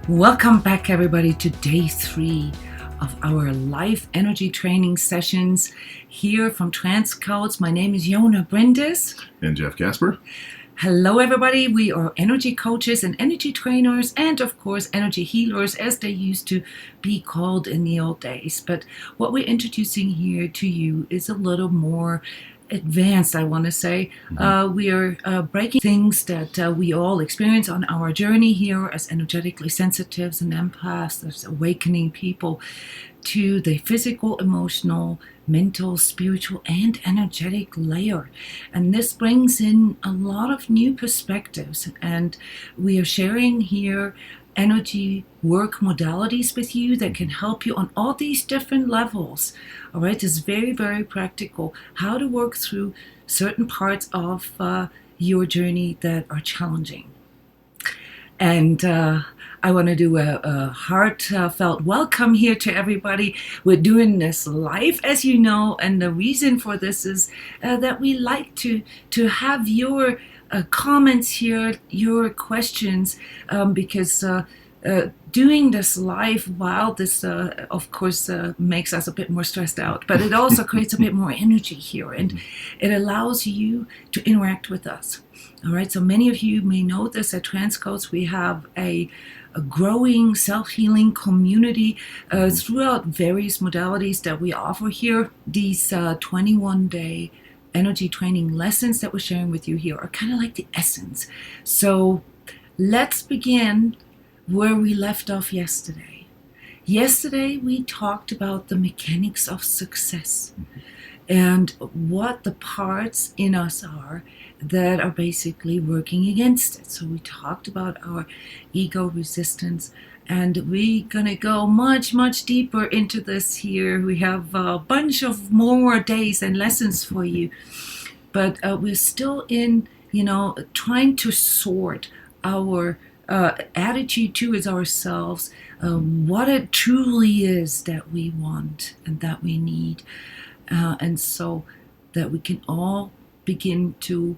Welcome back, everybody, to day 3 of our live energy training sessions here from transCODES. My name is Jona, Bryndis. And Jeff Gasper. Hello, everybody. We are energy coaches and energy trainers and, of course, energy healers, as they used to be called in the old days. But what we're introducing here to you is a little more advanced, I want to say. We are breaking things that we all experience on our journey here as energetically sensitives and empaths, as awakening people, to the physical, emotional, mental, spiritual, and energetic layer. And this brings in a lot of new perspectives. And we are sharing here energy work modalities with you that can help you on all these different levels. All right, it's very, very practical how to work through certain parts of your journey that are challenging. And I want to do a heartfelt welcome here to everybody. We're doing this live, as you know, and the reason for this is that we like to have your comments here, your questions, because doing this live, while this, of course, makes us a bit more stressed out, but it also creates a bit more energy here, and it allows you to interact with us. All right, so many of you may know this at transCODES. We have a growing self-healing community throughout various modalities that we offer here. These 21-day energy training lessons that we're sharing with you here are kind of like the essence. So let's begin where we left off yesterday. Yesterday, we talked about the mechanics of success and what the parts in us are that are basically working against it. So we talked about our ego resistance, and we're going to go much, much deeper into this here. We have a bunch of more days and lessons for you, but we're still in, trying to sort our attitude towards ourselves, what it truly is that we want and that we need, and so that we can all begin to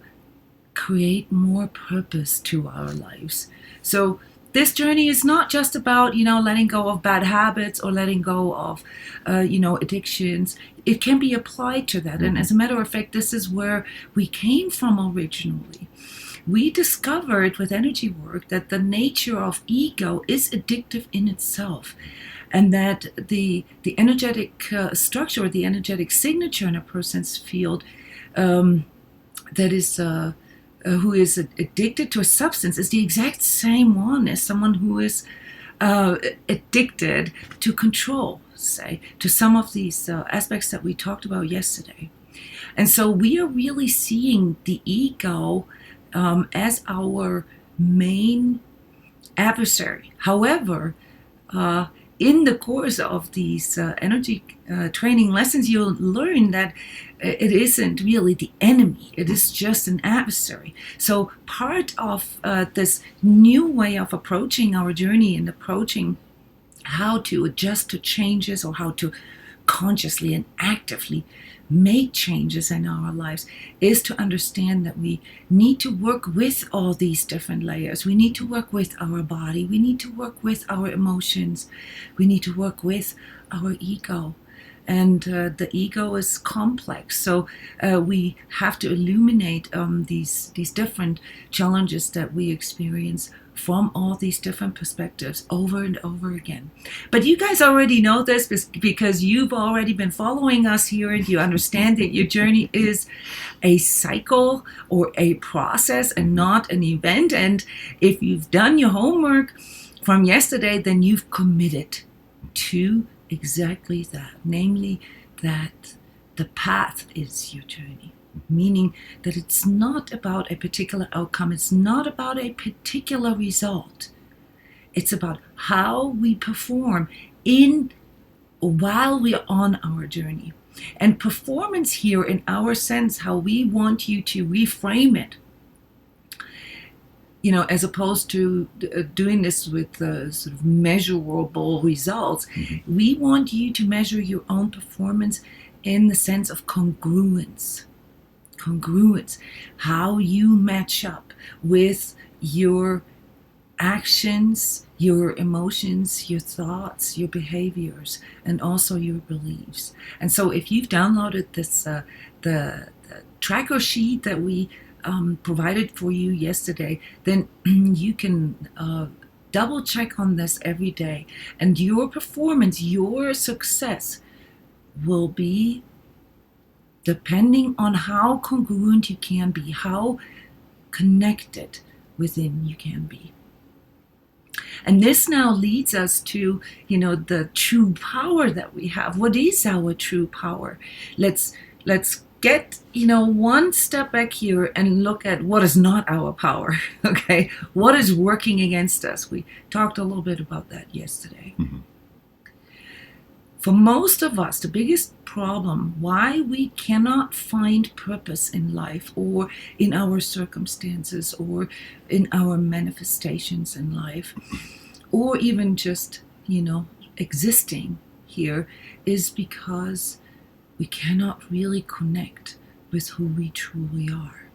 create more purpose to our lives. So this journey is not just about, letting go of bad habits or letting go of, addictions. It can be applied to that. And as a matter of fact, this is where we came from originally. We discovered with energy work that the nature of ego is addictive in itself, and that the energetic structure, or the energetic signature in a person's field that is who is addicted to a substance is the exact same one as someone who is addicted to control, say, to some of these aspects that we talked about yesterday. And so we are really seeing the ego as our main adversary. However, in the course of these energy training lessons, you'll learn that it isn't really the enemy. It is just an adversary. So part of this new way of approaching our journey and approaching how to adjust to changes, or how to consciously and actively make changes in our lives, is to understand that we need to work with all these different layers. We need to work with our body. We need to work with our emotions. We need to work with our ego. And the ego is complex. So we have to illuminate these different challenges that we experience from all these different perspectives over and over again. But you guys already know this because you've already been following us here, and you understand that your journey is a cycle or a process and not an event. And if you've done your homework from yesterday, then you've committed to exactly that, namely that the path is your journey. Meaning that it's not about a particular outcome, it's not about a particular result. It's about how we perform while we are on our journey. And performance here, in our sense, how we want you to reframe it, as opposed to doing this with sort of measurable results, we want you to measure your own performance in the sense of congruence. How you match up with your actions, your emotions, your thoughts, your behaviors, and also your beliefs. And so if you've downloaded this, the tracker sheet that we provided for you yesterday, then you can double check on this every day. And your performance, your success will be depending on how congruent you can be, how connected within you can be. And this now leads us to, the true power that we have. What is our true power? Let's get, one step back here and look at what is not our power, okay? What is working against us? We talked a little bit about that yesterday. Mm-hmm. For most of us, the biggest problem why we cannot find purpose in life or in our circumstances or in our manifestations in life, or even just, existing here, is because we cannot really connect with who we truly are.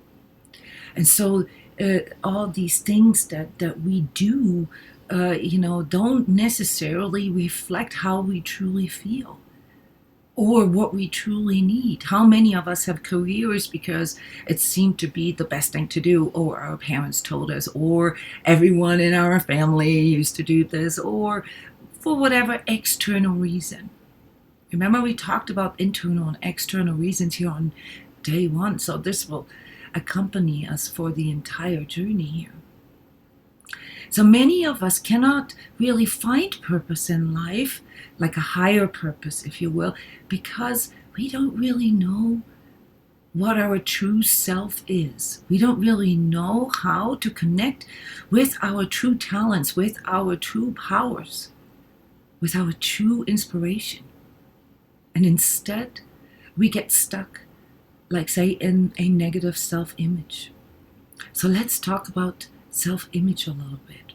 And so all these things that we do, don't necessarily reflect how we truly feel or what we truly need. How many of us have careers because it seemed to be the best thing to do, or our parents told us, or everyone in our family used to do this, or for whatever external reason. Remember, we talked about internal and external reasons here on day one, so this will accompany us for the entire journey here. So many of us cannot really find purpose in life, like a higher purpose, if you will, because we don't really know what our true self is. We don't really know how to connect with our true talents, with our true powers, with our true inspiration. And instead, we get stuck, like say, in a negative self-image. So let's talk about self-image a little bit,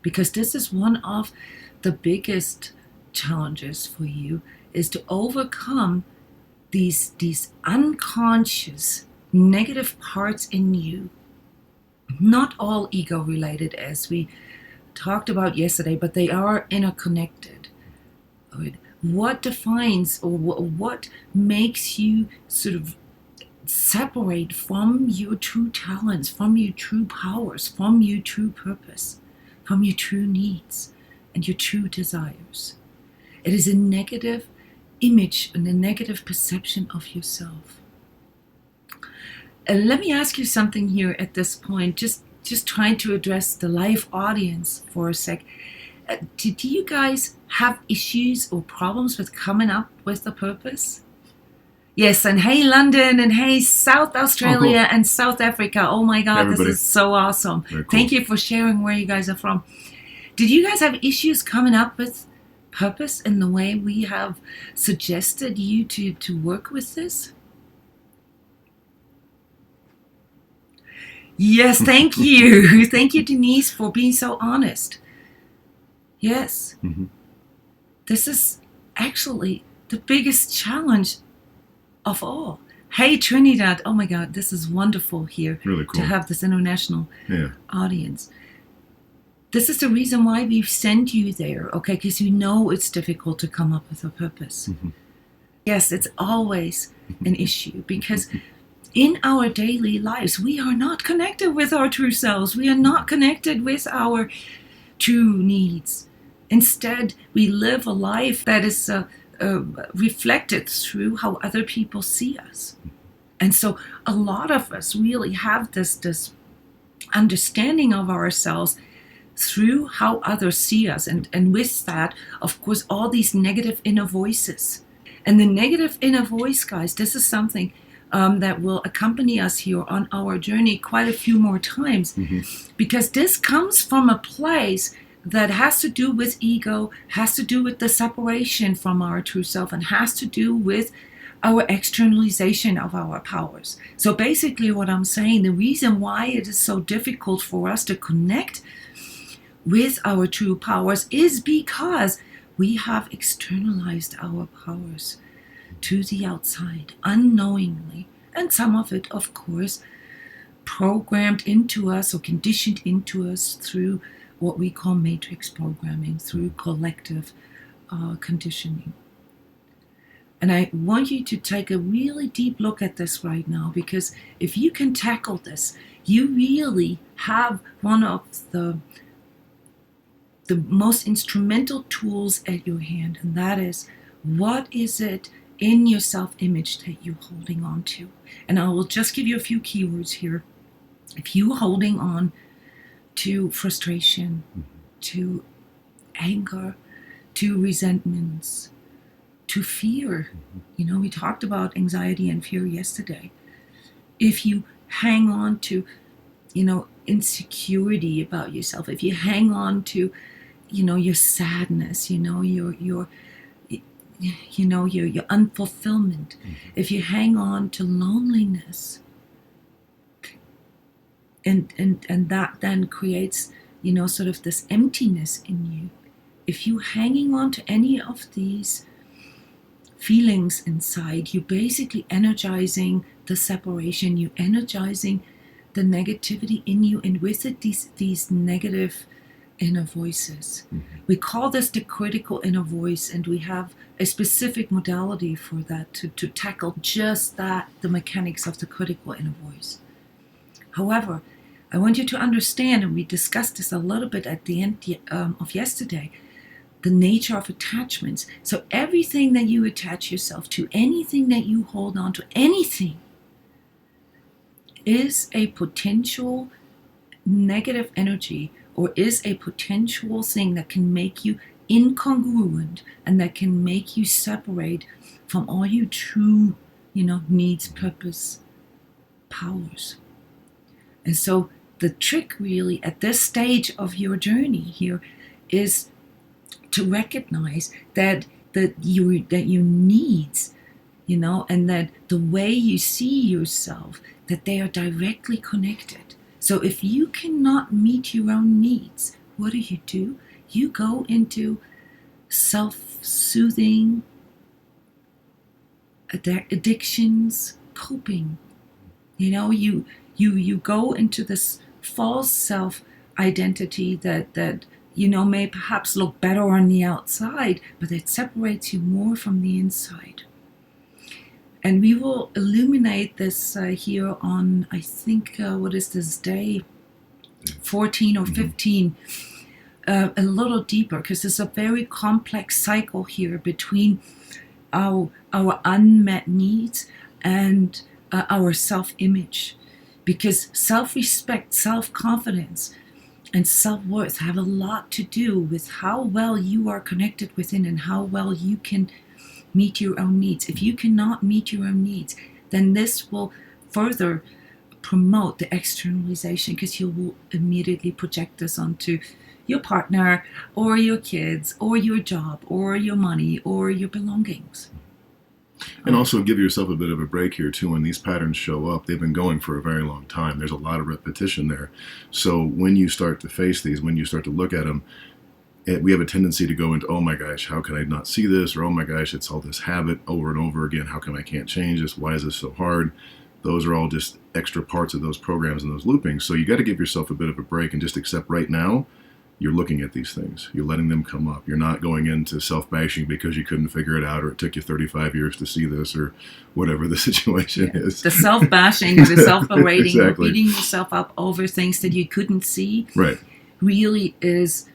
because this is one of the biggest challenges for you, is to overcome these unconscious negative parts in you. Not all ego related, as we talked about yesterday, but they are interconnected. What defines or what makes you sort of separate from your true talents, from your true powers, from your true purpose, from your true needs and your true desires? It is a negative image and a negative perception of yourself. And let me ask you something here at this point, just trying to address the live audience for a sec. Do you guys have issues or problems with coming up with a purpose? Yes, and hey London, and hey South Australia and South Africa. Oh my God, Everybody. This is so awesome. Very cool. Thank you for sharing where you guys are from. Did you guys have issues coming up with purpose in the way we have suggested you to work with this? Yes, thank you. Thank you, Denise, for being so honest. Yes. Mm-hmm. This is actually the biggest challenge of all. Hey, Trinidad. Oh my God, this is wonderful here. Really cool. To have this international Yeah. audience. This is the reason why we've sent you there, okay? Because we know it's difficult to come up with a purpose. Mm-hmm. Yes, it's always an issue, because in our daily lives, we are not connected with our true selves. We are not connected with our true needs. Instead, we live a life that is reflected through how other people see us. And so a lot of us really have this understanding of ourselves through how others see us. And with that, of course, all these negative inner voices. And the negative inner voice, guys, this is something that will accompany us here on our journey quite a few more times. Mm-hmm. Because this comes from a place that has to do with ego, has to do with the separation from our true self, and has to do with our externalization of our powers. So basically what I'm saying, the reason why it is so difficult for us to connect with our true powers is because we have externalized our powers to the outside unknowingly. And some of it, of course, programmed into us or conditioned into us through what we call matrix programming through collective conditioning. And I want you to take a really deep look at this right now, because if you can tackle this, you really have one of the most instrumental tools at your hand, and that is, what is it in your self-image that you're holding on to? And I will just give you a few keywords here. If you're holding on to frustration, to anger, to resentments, to fear, we talked about anxiety and fear yesterday. If you hang on to, insecurity about yourself, if you hang on to, your sadness, your unfulfillment, if you hang on to loneliness, and that then creates, sort of this emptiness in you. If you're hanging on to any of these feelings inside, you're basically energizing the separation, you're energizing the negativity in you, and with it, these negative inner voices. We call this the critical inner voice, and we have a specific modality for that to tackle just that, the mechanics of the critical inner voice. However, I want you to understand, and we discussed this a little bit at the end of yesterday, the nature of attachments. So everything that you attach yourself to, anything that you hold on to, anything is a potential negative energy, or is a potential thing that can make you incongruent, and that can make you separate from all your true, needs, purpose, powers. And so the trick really at this stage of your journey here is to recognize that your needs, and that the way you see yourself, that they are directly connected. So if you cannot meet your own needs, what do? You go into self-soothing, addictions, coping. You go into this false self-identity that may perhaps look better on the outside, but it separates you more from the inside. And we will illuminate this here on, I think, what is this day, 14 or 15, a little deeper, because it's a very complex cycle here between our unmet needs and our self-image. Because self-respect, self-confidence, and self-worth have a lot to do with how well you are connected within, and how well you can meet your own needs. If you cannot meet your own needs, then this will further promote the externalization, because you will immediately project this onto your partner, or your kids, or your job, or your money, or your belongings. And also give yourself a bit of a break here too. When these patterns show up, they've been going for a very long time. There's a lot of repetition there. So when you start to face these, when you start to look at them, we have a tendency to go into, oh my gosh, how can I not see this? Or, oh my gosh, it's all this habit over and over again. How come I can't change this? Why is this so hard? Those are all just extra parts of those programs and those loopings. So you got to give yourself a bit of a break and just accept right now you're looking at these things. You're letting them come up. You're not going into self-bashing because you couldn't figure it out, or it took you 35 years to see this, or whatever the situation is. The self-bashing, the self-berating, exactly. Beating yourself up over things that you couldn't see, right, really is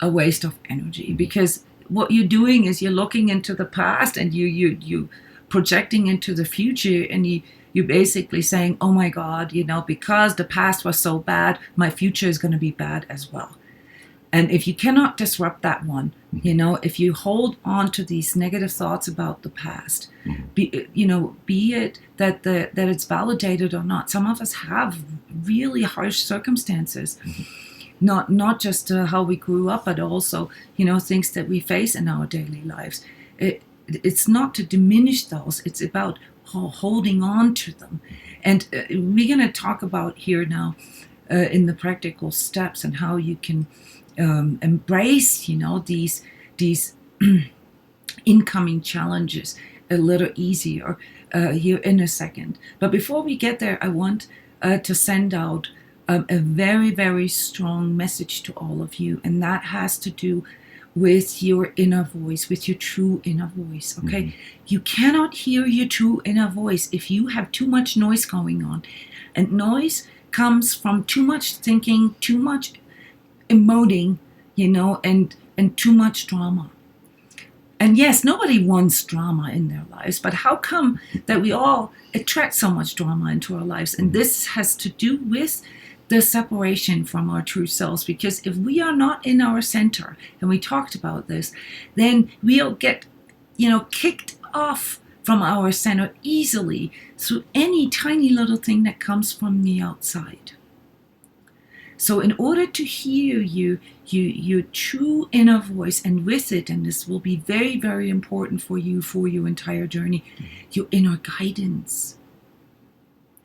a waste of energy. Because what you're doing is you're looking into the past, and you projecting into the future, and you're basically saying, oh my God, because the past was so bad, my future is going to be bad as well. And if you cannot disrupt that one, if you hold on to these negative thoughts about the past, be it that it's validated or not. Some of us have really harsh circumstances, not just how we grew up, but also, things that we face in our daily lives. It's not to diminish those. It's about holding on to them. And we're going to talk about here now in the practical steps, and how you can embrace, these incoming challenges a little easier here in a second. But before we get there, I want to send out a very, very strong message to all of you, and that has to do with your inner voice, with your true inner voice, okay? Mm-hmm. You cannot hear your true inner voice if you have too much noise going on. And noise comes from too much thinking, too much emoting, and too much drama. And yes, nobody wants drama in their lives, but how come that we all attract so much drama into our lives? And this has to do with the separation from our true selves, because if we are not in our center, and we talked about this, then we'll get, kicked off from our center easily through any tiny little thing that comes from the outside. So in order to hear your true inner voice, and with it, and this will be very, very important for you for your entire journey, your inner guidance,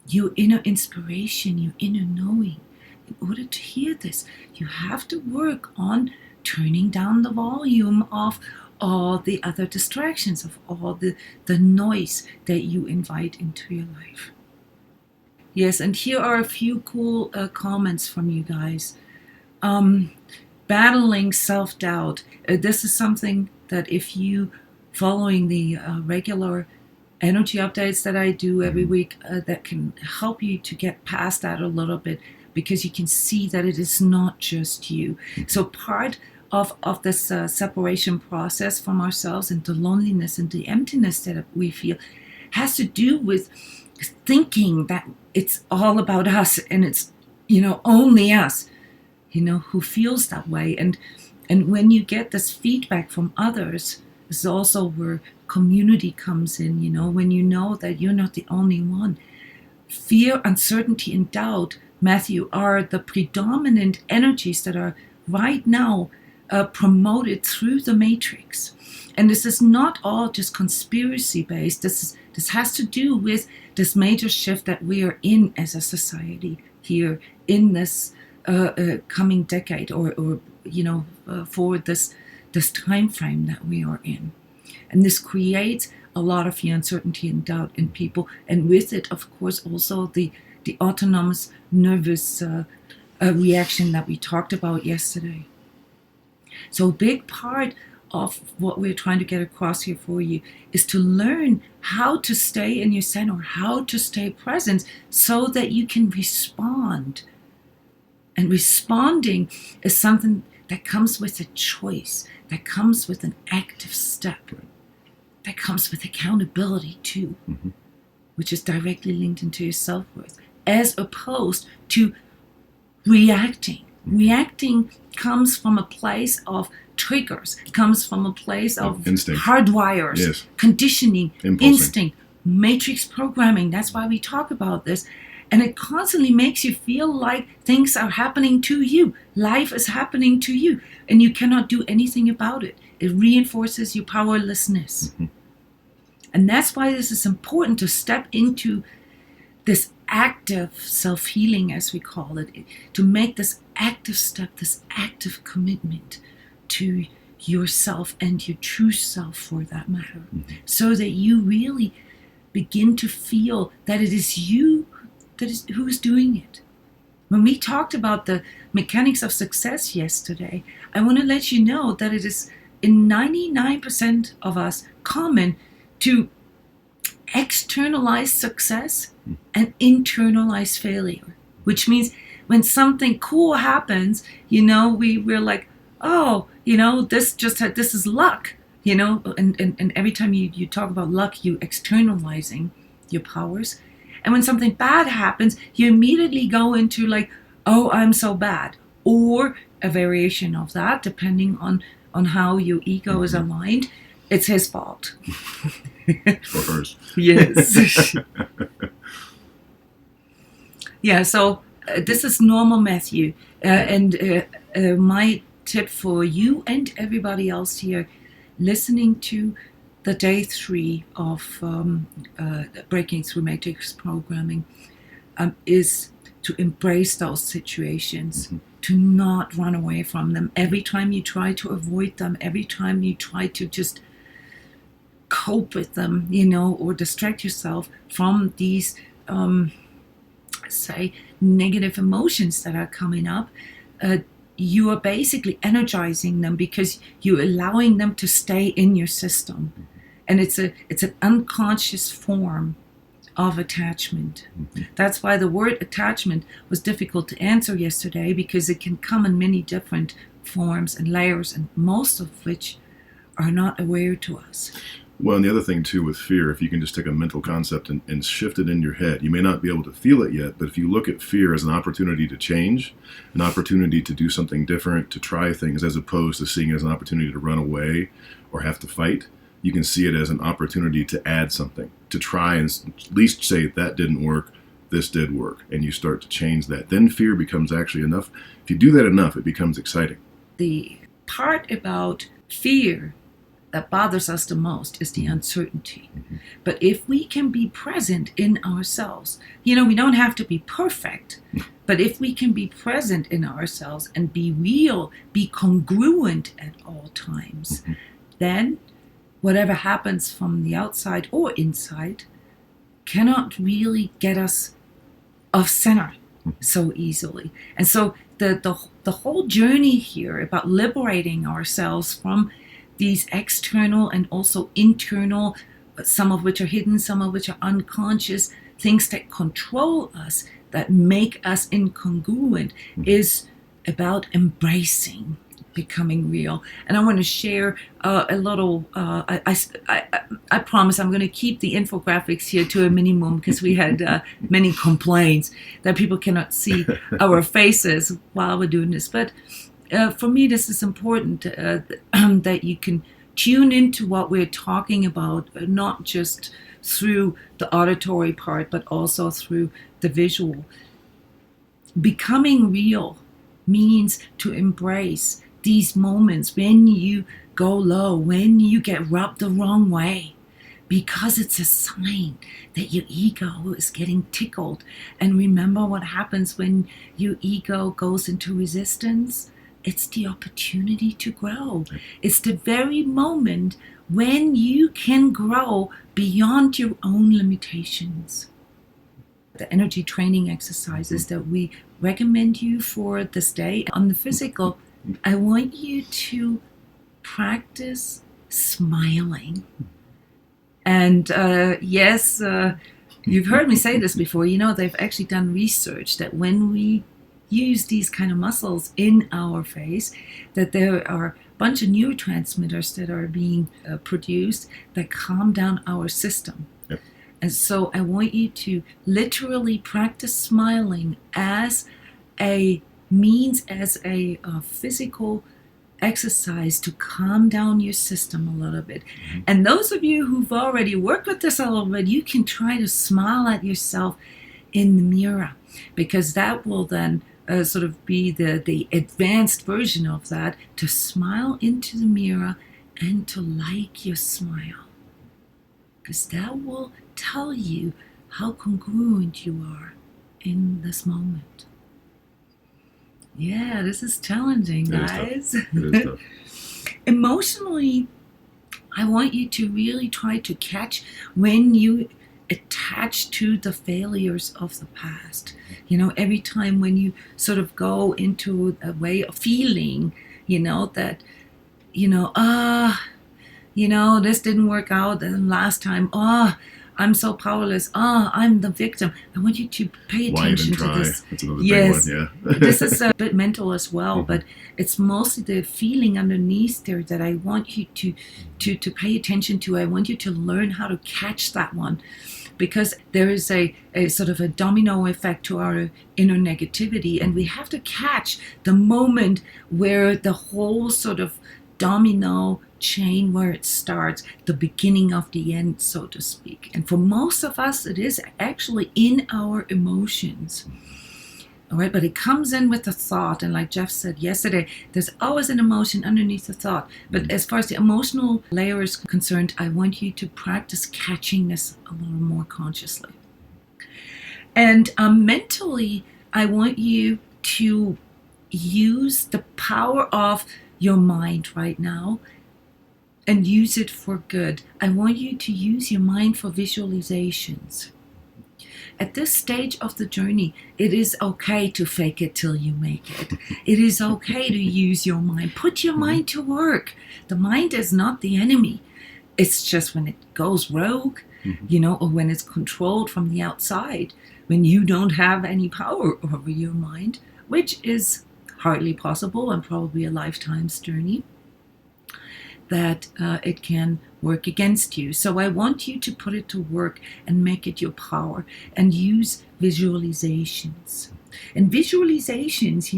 your inner inspiration, your inner knowing. In order to hear this, you have to work on turning down the volume of all the other distractions, of all the noise that you invite into your life. Yes, and here are a few cool comments from you guys. Battling self-doubt. This is something that if you following the regular energy updates that I do every week, that can help you to get past that a little bit, because you can see that it is not just you. So part of this separation process from ourselves, and the loneliness and the emptiness that we feel, has to do with thinking that it's all about us, and it's only us who feels that way. And when you get this feedback from others, this is also where community comes in, when you know that you're not the only one. Fear, uncertainty, and doubt, Matthew, are the predominant energies that are right now promoted through the matrix. And this is not all just conspiracy based. This has to do with this major shift that we are in as a society here in this coming decade, or for this time frame that we are in. And this creates a lot of fear, uncertainty, and doubt in people, and with it, of course, also the autonomous nervous reaction that we talked about yesterday. So a big part of what we're trying to get across here for you is to learn how to stay in your center, how to stay present, so that you can respond. And responding is something that comes with a choice, that comes with an active step, that comes with accountability too, which is directly linked into your self-worth, as opposed to reacting. Reacting comes from a place of triggers, comes from a place of instinct, hardwires, yes, conditioning, impulsing, instinct, matrix programming. That's why we talk about this. And it constantly makes you feel like things are happening to you. Life is happening to you. And you cannot do anything about it. It reinforces your powerlessness. And that's why this is important, to step into this active self-healing, as we call it, to make this active step, this active commitment to yourself and your true self, for that matter, so that you really begin to feel that it is you who's doing it. When we talked about the mechanics of success yesterday, I want to let you know that it is in 99% of us common to externalize success and internalize failure, which means when something cool happens, we're like, oh, this is luck, and every time you talk about luck, you externalizing your powers. And when something bad happens, you immediately go into like, oh, I'm so bad, or a variation of that, depending on how your ego is aligned. It's his fault. Or hers. Yes. Yeah, so this is normal, Matthew. And my tip for you and everybody else here listening to the day 3 of Breaking Through Matrix Programming is to embrace those situations, to not run away from them. Every time you try to avoid them, every time you try to just cope with them, or distract yourself from these say, negative emotions that are coming up, you are basically energizing them because you're allowing them to stay in your system. And it's an unconscious form of attachment. That's why the word attachment was difficult to answer yesterday, because it can come in many different forms and layers, and most of which are not aware to us. Well, and the other thing too with fear, if you can just take a mental concept and shift it in your head, you may not be able to feel it yet, but if you look at fear as an opportunity to change, an opportunity to do something different, to try things, as opposed to seeing it as an opportunity to run away or have to fight, you can see it as an opportunity to add something, to try and at least say, that didn't work, this did work, and you start to change that. Then fear becomes actually enough. If you do that enough, it becomes exciting. The part about fear that bothers us the most is the uncertainty. But if we can be present in ourselves, we don't have to be perfect, but if we can be present in ourselves and be real, be congruent at all times, then whatever happens from the outside or inside cannot really get us off center so easily. And so the whole journey here about liberating ourselves from these external and also internal, some of which are hidden, some of which are unconscious, things that control us, that make us incongruent, is about embracing becoming real. And I want to share a little, I promise I'm going to keep the infographics here to a minimum, because we had many complaints that people cannot see our faces while we're doing this. But for me, this is important that you can tune into what we're talking about, not just through the auditory part, but also through the visual. Becoming real means to embrace these moments when you go low, when you get rubbed the wrong way, because it's a sign that your ego is getting tickled. And remember what happens when your ego goes into resistance? It's the opportunity to grow. It's the very moment when you can grow beyond your own limitations. The energy training exercises that we recommend you for this day on the physical, I want you to practice smiling. And yes, you've heard me say this before. They've actually done research that when we use these kind of muscles in our face, that there are a bunch of neurotransmitters that are being produced that calm down our system. Yep. And so I want you to literally practice smiling as a means, as a physical exercise to calm down your system a little bit. And those of you who've already worked with this a little bit, you can try to smile at yourself in the mirror, because that will then sort of be the advanced version of that, to smile into the mirror and to like your smile, because that will tell you how congruent you are in this moment. Yeah, this is challenging, guys. It is tough. Emotionally, I want you to really try to catch when you attach to the failures of the past. Every time when you sort of go into a way of feeling, that, this didn't work out last time. I'm so powerless. I'm the victim. I want you to pay attention to this. That's another big one, yeah. This is a bit mental as well, but it's mostly the feeling underneath there that I want you to pay attention to. I want you to learn how to catch that one, because there is a sort of a domino effect to our inner negativity, and we have to catch the moment where the whole sort of domino chain, where it starts, the beginning of the end, so to speak. And for most of us, it is actually in our emotions. All right, but it comes in with a thought, and like Jeff said yesterday, there's always an emotion underneath the thought. But as far as the emotional layer is concerned, I want you to practice catching this a little more consciously. And mentally, I want you to use the power of your mind right now and use it for good. I want you to use your mind for visualizations. at this stage of the journey, it is okay to fake it till you make it. It is okay to use your mind. Put your mind to work. The mind is not the enemy. It's just when it goes rogue, or when it's controlled from the outside, when you don't have any power over your mind, which is hardly possible and probably a lifetime's journey, that it can work against you. So I want you to put it to work and make it your power and use visualizations. And visualizations,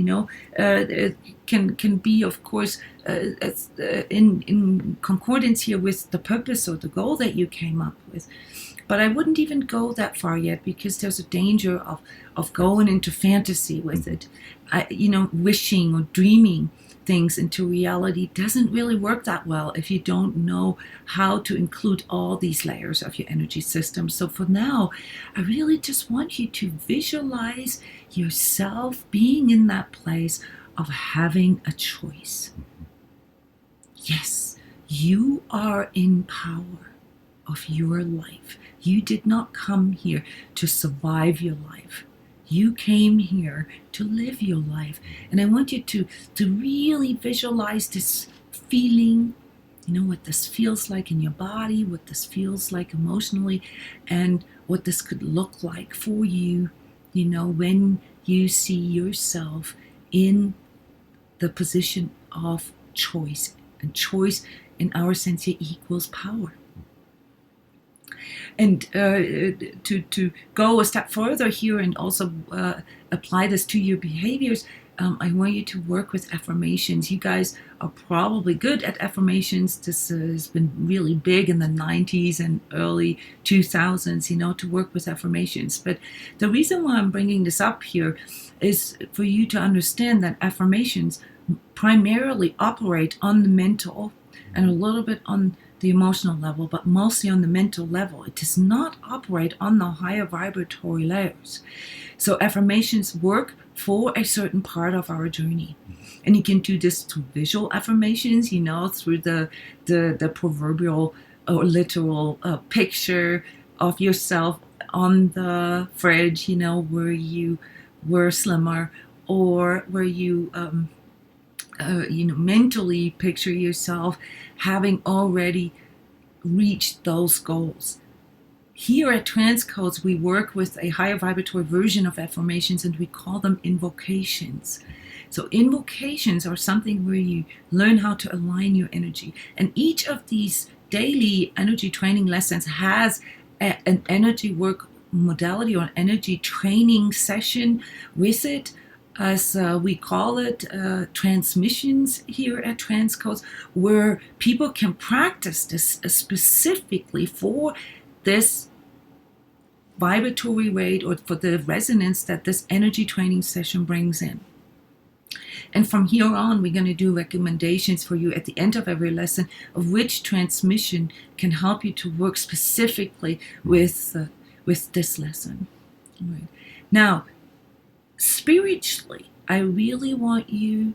can be, of course, in concordance here with the purpose or the goal that you came up with. But I wouldn't even go that far yet, because there's a danger of going into fantasy with it. Wishing or dreaming things into reality doesn't really work that well if you don't know how to include all these layers of your energy system. So for now, I really just want you to visualize yourself being in that place of having a choice. Yes, you are in power of your life. You did not come here to survive your life. You came here to live your life. And I want you to really visualize this feeling, what this feels like in your body, what this feels like emotionally, and what this could look like for you, when you see yourself in the position of choice. And choice, in our sense here, equals power. And to go a step further here and also apply this to your behaviors, I want you to work with affirmations. You guys are probably good at affirmations. This has been really big in the 90s and early 2000s, to work with affirmations. But the reason why I'm bringing this up here is for you to understand that affirmations primarily operate on the mental and a little bit on the emotional level, but mostly on the mental level. It does not operate on the higher vibratory layers. So affirmations work for a certain part of our journey. And you can do this through visual affirmations, through the proverbial or literal picture of yourself on the fridge, where you were slimmer, or where you mentally picture yourself having already reached those goals. Here at transCODES, we work with a higher vibratory version of affirmations, and we call them invocations. So invocations are something where you learn how to align your energy. And each of these daily energy training lessons has an energy work modality or an energy training session with it, as we call it, transmissions here at transCODES, where people can practice this specifically for this vibratory rate or for the resonance that this energy training session brings in. And from here on, we're going to do recommendations for you at the end of every lesson of which transmission can help you to work specifically with this lesson. All right. Now, spiritually, I really want you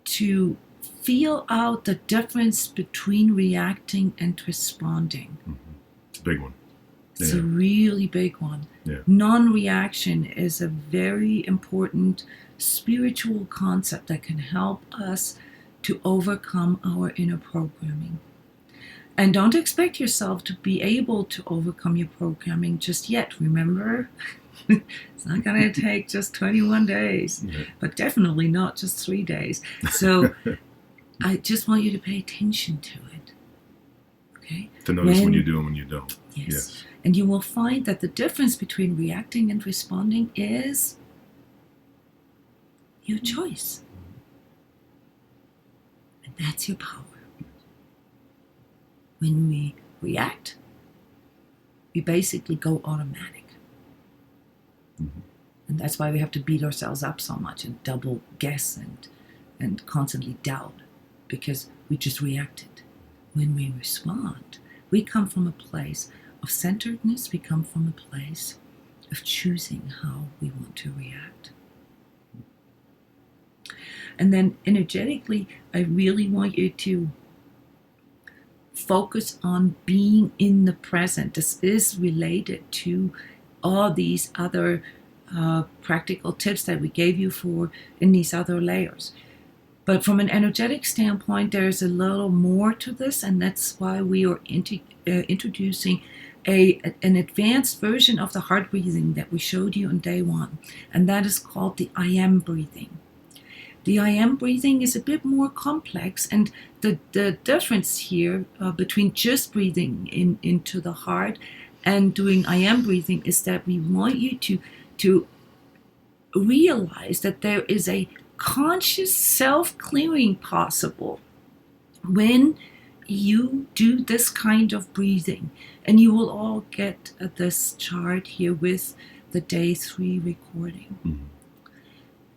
to feel out the difference between reacting and responding. It's a big one. It's a really big one. Yeah. Non-reaction is a very important spiritual concept that can help us to overcome our inner programming. And don't expect yourself to be able to overcome your programming just yet. Remember, it's not going to take just 21 days, but definitely not just 3 days. So I just want you to pay attention to it. Okay? To notice when you do and when you don't. Yes. And you will find that the difference between reacting and responding is your choice. And that's your power. When we react, we basically go automatic. And that's why we have to beat ourselves up so much and double guess and constantly doubt, because we just reacted. When we respond, we come from a place of centeredness, we come from a place of choosing how we want to react. And then energetically, I really want you to focus on being in the present. This is related to all these other practical tips that we gave you for in these other layers. But from an energetic standpoint, there's a little more to this, and that's why we are introducing an advanced version of the heart breathing that we showed you on day one, and that is called the I am breathing. The I am breathing is a bit more complex, and the difference here between just breathing into the heart and doing I am breathing is that we want you to realize that there is a conscious self-clearing possible when you do this kind of breathing. And you will all get this chart here with the day 3 recording. Mm-hmm.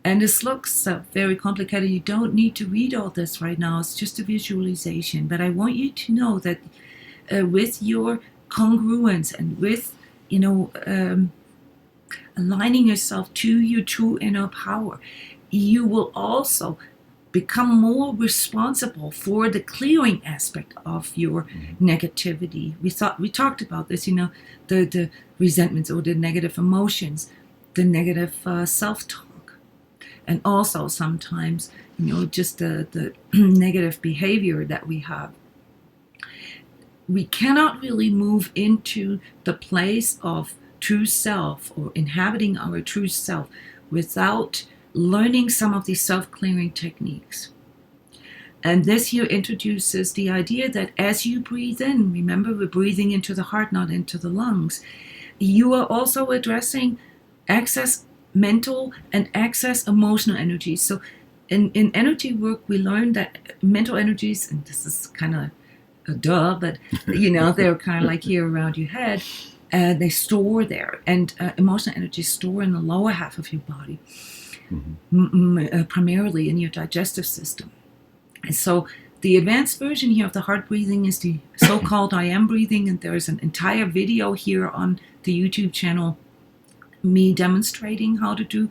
And this looks very complicated. You don't need to read all this right now. It's just a visualization. But I want you to know that with your congruence and with, aligning yourself to your true inner power, you will also become more responsible for the clearing aspect of your negativity. We talked about this, the resentments or the negative emotions, the negative self-talk, and also sometimes, just the negative behavior that we have. We cannot really move into the place of true self or inhabiting our true self without learning some of these self-clearing techniques. And this here introduces the idea that as you breathe in, remember we're breathing into the heart, not into the lungs, you are also addressing excess mental and excess emotional energies. So in energy work, we learned that mental energies, and this is kind of a duh, but they're kind of like here around your head, they store there, and emotional energies store in the lower half of your body. Primarily in your digestive system. And so the advanced version here of the heart breathing is the so-called I am breathing, and there's an entire video here on the YouTube channel, me demonstrating how to do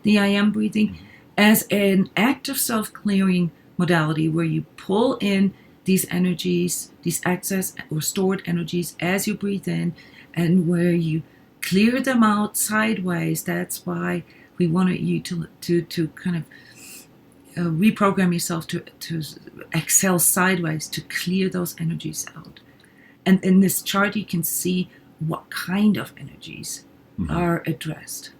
the I am breathing as an active self-clearing modality where you pull in these energies, these excess or stored energies as you breathe in, and where you clear them out sideways. That's why we wanted you to kind of reprogram yourself to exhale sideways, to clear those energies out. And in this chart, you can see what kind of energies are addressed.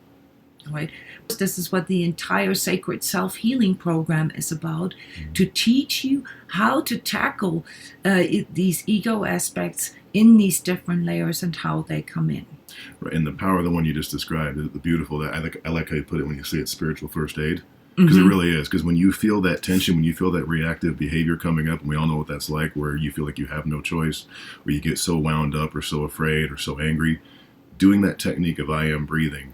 Right? This is what the entire Sacred Self-Healing program is about, to teach you how to tackle these ego aspects in these different layers and how they come in. Right, and the power of the one you just described, the beautiful, I like how you put it when you say it's spiritual first aid, because it really is. Because when you feel that tension, when you feel that reactive behavior coming up, and we all know what that's like, where you feel like you have no choice, where you get so wound up or so afraid or so angry, doing that technique of I am breathing,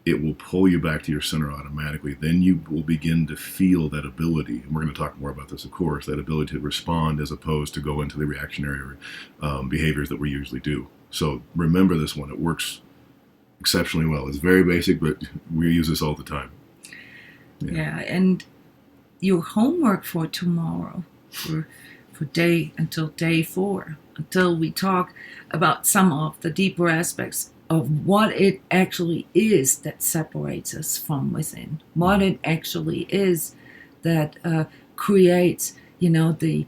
it will pull you back to your center automatically. Then you will begin to feel that ability, and we're going to talk more about this, of course, that ability to respond as opposed to go into the reactionary behaviors that we usually do. So remember this one. It works exceptionally well. It's very basic, but we use this all the time. Yeah, and your homework for tomorrow, for until day 4, until we talk about some of the deeper aspects of what it actually is that separates us from within, what it actually is that creates, the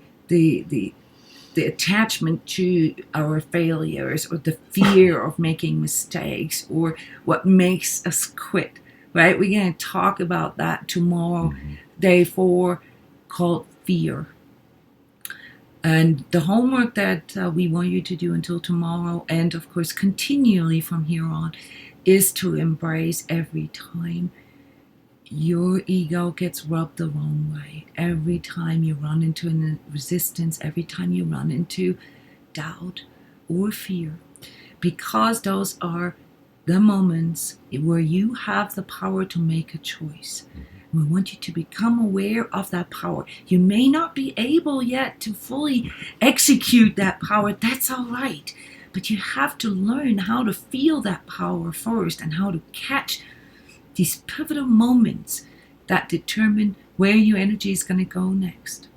attachment to our failures, or the fear of making mistakes, or what makes us quit, right? We're going to talk about that tomorrow, day 4, called fear. And the homework that we want you to do until tomorrow, and of course continually from here on, is to embrace every time your ego gets rubbed the wrong way, every time you run into a resistance, every time you run into doubt or fear, because those are the moments where you have the power to make a choice. We want you to become aware of that power. You may not be able yet to fully execute that power. That's all right. But you have to learn how to feel that power first, and how to catch these pivotal moments that determine where your energy is going to go next.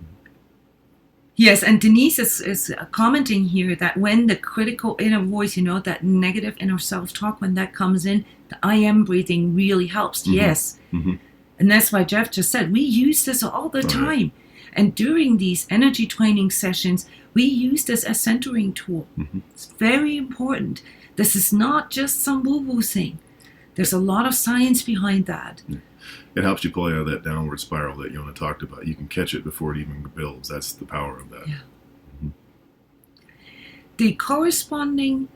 Yes, and Denise is commenting here that when the critical inner voice, that negative inner self-talk, when that comes in, the I am breathing really helps. Mm-hmm. Yes. Mm-hmm. And that's why Jeff just said, we use this all the time. Right. And during these energy training sessions, we use this as centering tool. Mm-hmm. It's very important. This is not just some woo-woo thing. There's a lot of science behind that. Yeah. It helps you pull out of that downward spiral that Jona talked about. You can catch it before it even builds. That's the power of that. Yeah. Mm-hmm. The corresponding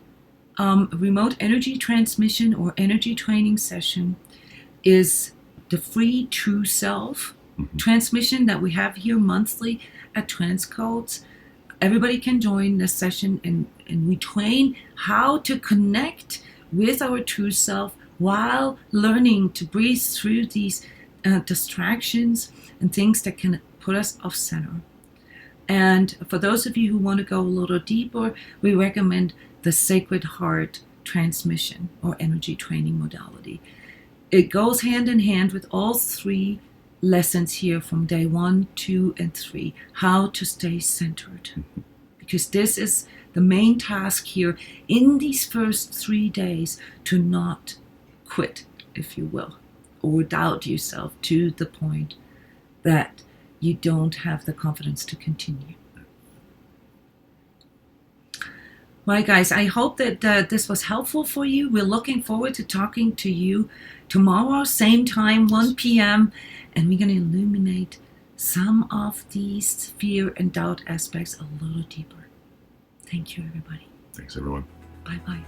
remote energy transmission or energy training session is the free true self transmission that we have here monthly at transCODES. Everybody can join this session, and we train how to connect with our true self while learning to breathe through these distractions and things that can put us off center. And for those of you who want to go a little deeper, we recommend the Sacred Heart transmission or energy training modality. It goes hand in hand with all three lessons here from day 1, 2, and 3, how to stay centered. Because this is the main task here in these first 3 days, to not quit, if you will, or doubt yourself to the point that you don't have the confidence to continue. Well, guys, I hope that this was helpful for you. We're looking forward to talking to you tomorrow, same time, 1 p.m., and we're going to illuminate some of these fear and doubt aspects a little deeper. Thank you, everybody. Thanks, everyone. Bye-bye.